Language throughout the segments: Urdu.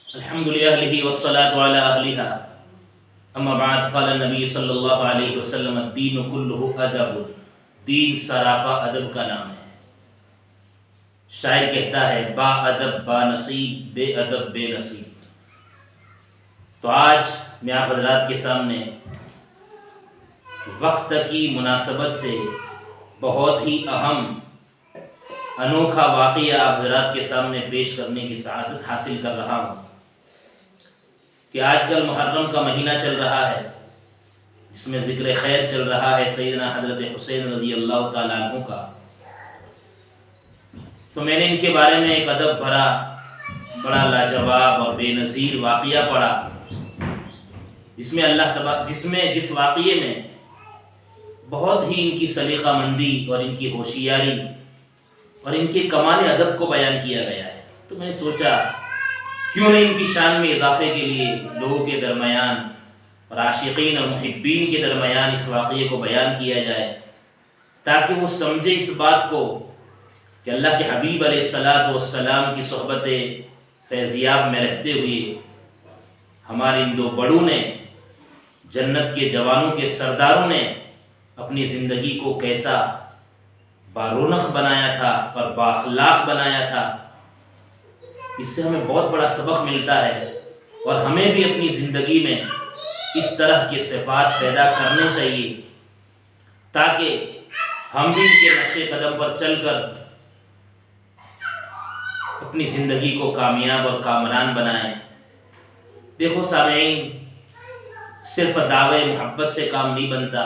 الحمد لله والصلاة على أهلها اما بعد قال النبی صلی اللہ علیہ وسلم الدین کلہ ادب، دین سراپا ادب کا نام ہے۔ شاعر کہتا ہے با ادب با نصیب، بے ادب بے نصیب۔ تو آج میں آپ حضرات کے سامنے وقت کی مناسبت سے بہت ہی اہم انوکھا واقعہ آپ حضرات کے سامنے پیش کرنے کی سعادت حاصل کر رہا ہوں کہ آج کل محرم کا مہینہ چل رہا ہے، اس میں ذکر خیر چل رہا ہے سیدنا حضرت حسین رضی اللہ تعالیٰ عنہ کا۔ تو میں نے ان کے بارے میں ایک ادب بھرا بڑا لاجواب اور بے نظیر واقعہ پڑھا، جس واقعے میں بہت ہی ان کی سلیقہ مندی اور ان کی ہوشیاری اور ان کے کمال ادب کو بیان کیا گیا ہے۔ تو میں نے سوچا کیوں نہیں ان کی شان میں اضافے کے لیے لوگوں کے درمیان اور عاشقین اور محبین کے درمیان اس واقعے کو بیان کیا جائے، تاکہ وہ سمجھے اس بات کو کہ اللہ کے حبیب علیہ الصلاۃ والسلام کی صحبت فیضیاب میں رہتے ہوئے ہمارے ان دو بڑوں نے، جنت کے جوانوں کے سرداروں نے اپنی زندگی کو کیسا بارونق بنایا تھا اور بااخلاق بنایا تھا۔ اس سے ہمیں بہت بڑا سبق ملتا ہے، اور ہمیں بھی اپنی زندگی میں اس طرح کے صفات پیدا کرنے چاہیے تاکہ ہم بھی ان کے نقش قدم پر چل کر اپنی زندگی کو کامیاب اور کامران بنائیں۔ دیکھو سامعین، صرف دعوے محبت سے کام نہیں بنتا۔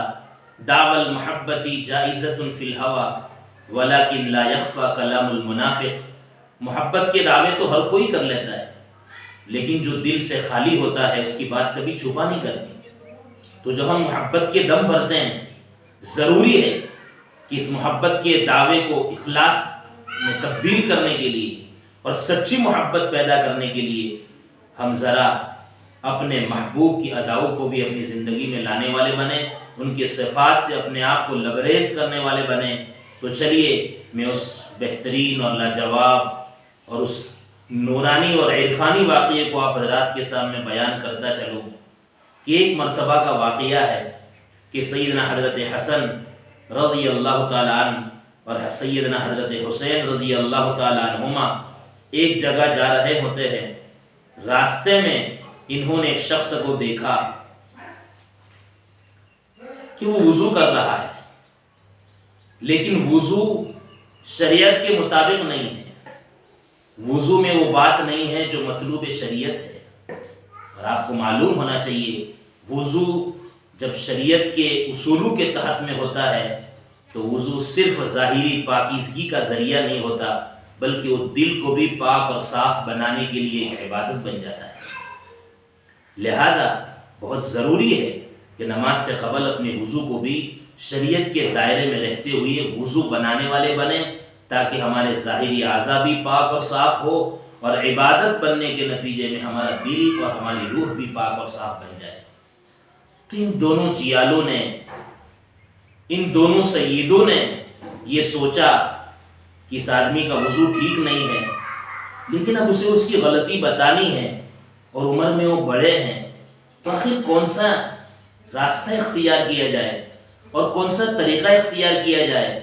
دعوی المحبتی جائزۃ فی الہوى ولکن لا یخفی کلام المنافق۔ محبت کے دعوے تو ہر کوئی کر لیتا ہے، لیکن جو دل سے خالی ہوتا ہے اس کی بات کبھی چھپا نہیں کرتی۔ تو جو ہم محبت کے دم بھرتے ہیں، ضروری ہے کہ اس محبت کے دعوے کو اخلاص میں تبدیل کرنے کے لیے اور سچی محبت پیدا کرنے کے لیے ہم ذرا اپنے محبوب کی اداؤں کو بھی اپنی زندگی میں لانے والے بنیں، ان کے صفات سے اپنے آپ کو لبریز کرنے والے بنیں۔ تو چلیے میں اس بہترین اور لاجواب اور اس نورانی اور عرفانی واقعے کو آپ حضرات کے سامنے بیان کرتا چلوں کہ ایک مرتبہ کا واقعہ ہے کہ سیدنا حضرت حسن رضی اللہ تعالیٰ عنہ اور سیدنا حضرت حسین رضی اللہ تعالیٰ عنہما ایک جگہ جا رہے ہوتے ہیں۔ راستے میں انہوں نے ایک شخص کو دیکھا کہ وہ وضو کر رہا ہے، لیکن وضو شریعت کے مطابق نہیں ہے۔ وضو میں وہ بات نہیں ہے جو مطلوب شریعت ہے، اور آپ کو معلوم ہونا چاہیے وضو جب شریعت کے اصولوں کے تحت میں ہوتا ہے تو وضو صرف ظاہری پاکیزگی کا ذریعہ نہیں ہوتا، بلکہ وہ دل کو بھی پاک اور صاف بنانے کے لیے ایک عبادت بن جاتا ہے۔ لہذا بہت ضروری ہے کہ نماز سے قبل اپنے وضو کو بھی شریعت کے دائرے میں رہتے ہوئے وضو بنانے والے بنیں، تاکہ ہمارے ظاہری اعضاء بھی پاک اور صاف ہو، اور عبادت بننے کے نتیجے میں ہمارا دل اور ہماری روح بھی پاک اور صاف بن جائے۔ تو ان دونوں جیالوں نے، ان دونوں سیدوں نے یہ سوچا کہ اس آدمی کا وضو ٹھیک نہیں ہے، لیکن اب اسے اس کی غلطی بتانی ہے، اور عمر میں وہ بڑے ہیں، تو آخر کون سا راستہ اختیار کیا جائے اور کون سا طریقہ اختیار کیا جائے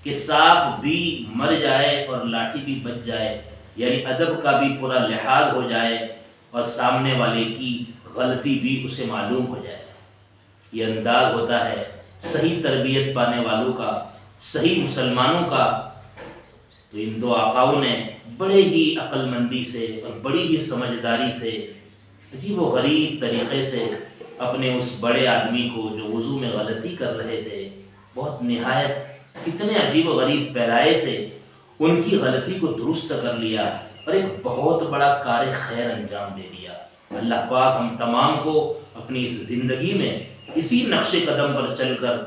کہ سانپ بھی مر جائے اور لاٹھی بھی بچ جائے، یعنی ادب کا بھی پورا لحاظ ہو جائے اور سامنے والے کی غلطی بھی اسے معلوم ہو جائے۔ یہ انداز ہوتا ہے صحیح تربیت پانے والوں کا، صحیح مسلمانوں کا۔ تو ان دو آقاؤں نے بڑے ہی عقل مندی سے اور بڑی ہی سمجھداری سے، عجیب و غریب طریقے سے اپنے اس بڑے آدمی کو جو وضو میں غلطی کر رہے تھے، بہت نہایت کتنے عجیب و غریب پیرائے سے ان کی غلطی کو درست کر لیا اور ایک بہت بڑا کار خیر انجام دے دیا۔ اللہ پاک ہم تمام کو اپنی اس زندگی میں اسی نقش قدم پر چل کر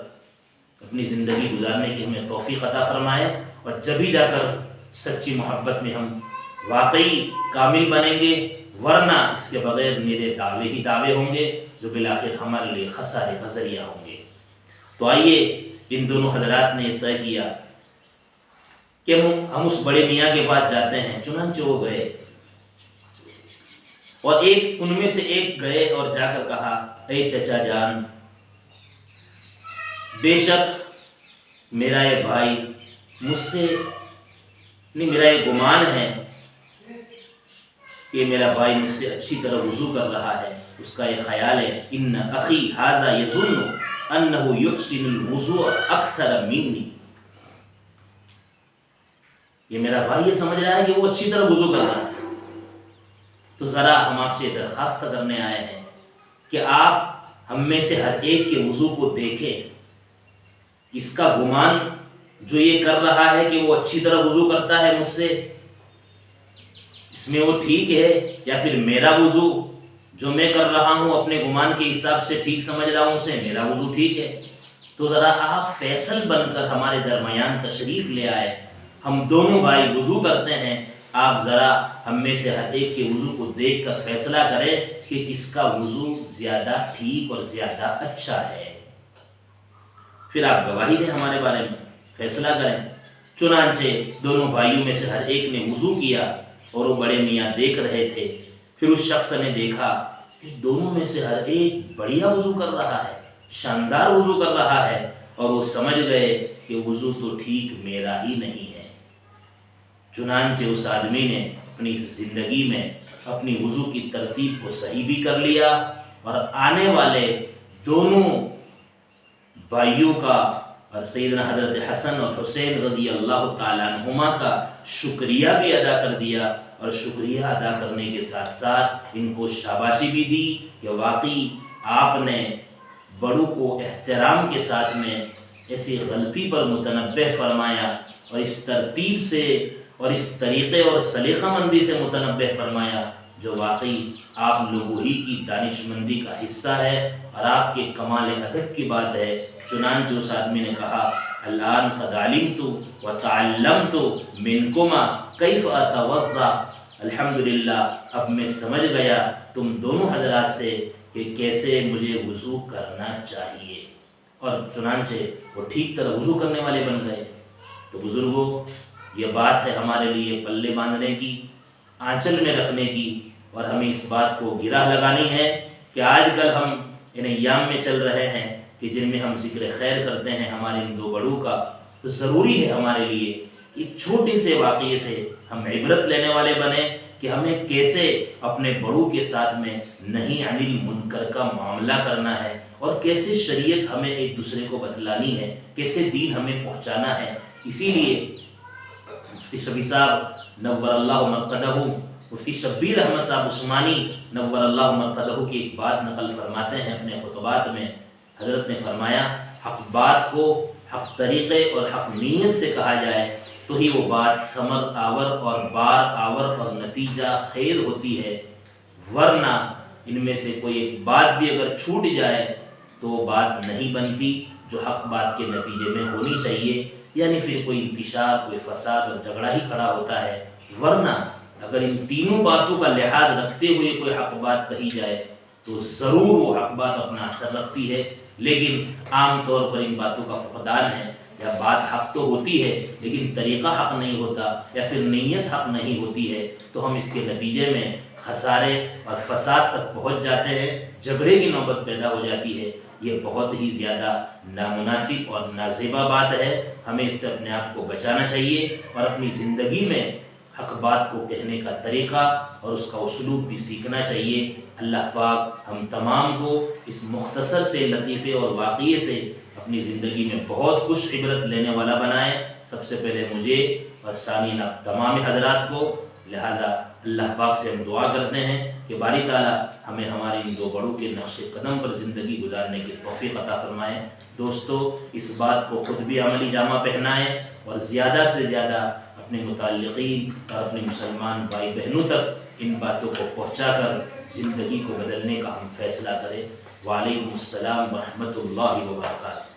اپنی زندگی گزارنے کی ہمیں توفیق عطا فرمائے، اور جبھی جا کر سچی محبت میں ہم واقعی کامل بنیں گے، ورنہ اس کے بغیر میرے دعوے ہی دعوے ہوں گے جو بالآخر ہمارے لیے خسارے کا ذریعہ ہوں گے۔ تو آئیے ان دونوں حضرات نے طے کیا کہ ہم اس بڑے میاں کے پاس جاتے ہیں۔ چنانچہ وہ گئے، اور ان میں سے ایک گئے اور جا کر کہا اے چچا جان، بے شک میرا یہ بھائی مجھ سے نہیں، میرا یہ گمان ہے کہ میرا بھائی مجھ سے اچھی طرح وضو کر رہا ہے، اس کا یہ خیال ہے ان اخی ھذا یظن انہ یحسن الوضوء اکثر منی، یہ میرا بھائی یہ سمجھ رہا ہے کہ وہ اچھی طرح وضو کر رہا ہے، تو ذرا ہم آپ سے درخواست کرنے آئے ہیں کہ آپ ہم میں سے ہر ایک کے وضو کو دیکھیں، اس کا گمان جو یہ کر رہا ہے کہ وہ اچھی طرح وضو کرتا ہے مجھ سے، اس میں وہ ٹھیک ہے، یا پھر میرا وضو جو میں کر رہا ہوں اپنے گمان کے حساب سے ٹھیک سمجھ رہا ہوں اسے، میرا وضو ٹھیک ہے۔ تو ذرا آپ فیصل بن کر ہمارے درمیان تشریف لے آئے، ہم دونوں بھائی وضو کرتے ہیں، آپ ذرا ہم میں سے ہر ایک کے وضو کو دیکھ کر فیصلہ کریں کہ کس کا وضو زیادہ ٹھیک اور زیادہ اچھا ہے، پھر آپ گواہی دیں ہمارے بارے میں، فیصلہ کریں۔ چنانچہ دونوں بھائیوں میں سے ہر ایک نے وضو کیا اور وہ بڑے میاں دیکھ رہے تھے، پھر اس شخص نے دیکھا کہ دونوں میں سے ہر ایک بڑھیا وضو کر رہا ہے، شاندار وضو کر رہا ہے، اور وہ سمجھ گئے کہ وضو تو ٹھیک میرا ہی نہیں ہے۔ چنانچہ اس آدمی نے اپنی زندگی میں اپنی وضو کی ترتیب کو صحیح بھی کر لیا، اور آنے والے دونوں بھائیوں کا اور سیدنا حضرت حسن اور حسین رضی اللہ تعالیٰ عنہما کا شکریہ بھی ادا کر دیا، اور شکریہ ادا کرنے کے ساتھ ساتھ ان کو شاباشی بھی دی کہ واقعی آپ نے بڑوں کو احترام کے ساتھ میں ایسی غلطی پر متنبہ فرمایا، اور اس ترتیب سے اور اس طریقے اور سلیقہ مندی سے متنبہ فرمایا جو واقعی آپ لوگوں ہی کی دانش مندی کا حصہ ہے اور آپ کے کمال ادب کی بات ہے۔ چنانچہ اس آدمی نے کہا الآن قد علمت وتعلمت منکما کیف اتوضا، الحمدللہ اب میں سمجھ گیا تم دونوں حضرات سے کہ کیسے مجھے وضو کرنا چاہیے، اور چنانچہ وہ ٹھیک طرح وضو کرنے والے بن گئے۔ تو بزرگوں، یہ بات ہے ہمارے لیے پلے باندھنے کی، آنچل میں رکھنے کی، اور ہمیں اس بات کو گرہ لگانی ہے کہ آج کل ہم ان ایام میں چل رہے ہیں کہ جن میں ہم ذکر خیر کرتے ہیں ہمارے ان دو بڑوں کا، تو ضروری ہے ہمارے لیے کہ چھوٹے سے واقعے سے ہم عبرت لینے والے بنیں کہ ہمیں کیسے اپنے بڑوں کے ساتھ میں نہیں عن المنکر کا معاملہ کرنا ہے، اور کیسے شریعت ہمیں ایک دوسرے کو بتلانی ہے، کیسے دین ہمیں پہنچانا ہے۔ اسی لیے مفتی شفیع صاحب نور اللہ مرقدہ، مفتی شبیر احمد صاحب عثمانی نور اللہ مرقدہ کی ایک بات نقل فرماتے ہیں اپنے خطبات میں۔ حضرت نے فرمایا حق بات کو حق طریقے اور حق نیت سے کہا جائے تو ہی وہ بات ثمر آور اور بار آور اور نتیجہ خیر ہوتی ہے، ورنہ ان میں سے کوئی ایک بات بھی اگر چھوٹ جائے تو وہ بات نہیں بنتی جو حق بات کے نتیجے میں ہونی چاہیے، یعنی پھر کوئی انتشار، کوئی فساد اور جھگڑا ہی کھڑا ہوتا ہے۔ ورنہ اگر ان تینوں باتوں کا لحاظ رکھتے ہوئے کوئی حق بات کہی جائے تو ضرور وہ حق بات اپنا اثر رکھتی ہے، لیکن عام طور پر ان باتوں کا فقدان ہے، یا بات حق تو ہوتی ہے لیکن طریقہ حق نہیں ہوتا، یا پھر نیت حق نہیں ہوتی ہے، تو ہم اس کے نتیجے میں خسارے اور فساد تک پہنچ جاتے ہیں، جھگڑے کی نوبت پیدا ہو جاتی ہے۔ یہ بہت ہی زیادہ نامناسب اور نازیبا بات ہے، ہمیں اس سے اپنے آپ کو بچانا چاہیے اور اپنی زندگی میں حق بات کو کہنے کا طریقہ اور اس کا اسلوب بھی سیکھنا چاہیے۔ اللہ پاک ہم تمام کو اس مختصر سے لطیفے اور واقعے سے اپنی زندگی میں بہت کچھ عبرت لینے والا بنائے، سب سے پہلے مجھے اور ثانیاً آپ تمام حضرات کو۔ لہذا اللہ پاک سے ہم دعا کرتے ہیں کہ باری تعالیٰ ہمیں ہمارے ان دو بڑوں کے نقش قدم پر زندگی گزارنے کی توفیق عطا فرمائے۔ دوستو، اس بات کو خود بھی عملی جامہ پہنائیں اور زیادہ سے زیادہ اپنے متعلقین اور اپنے مسلمان بھائی بہنوں تک ان باتوں کو پہنچا کر زندگی کو بدلنے کا ہم فیصلہ کریں۔ وعلیکم السلام ورحمۃ اللہ وبرکاتہ۔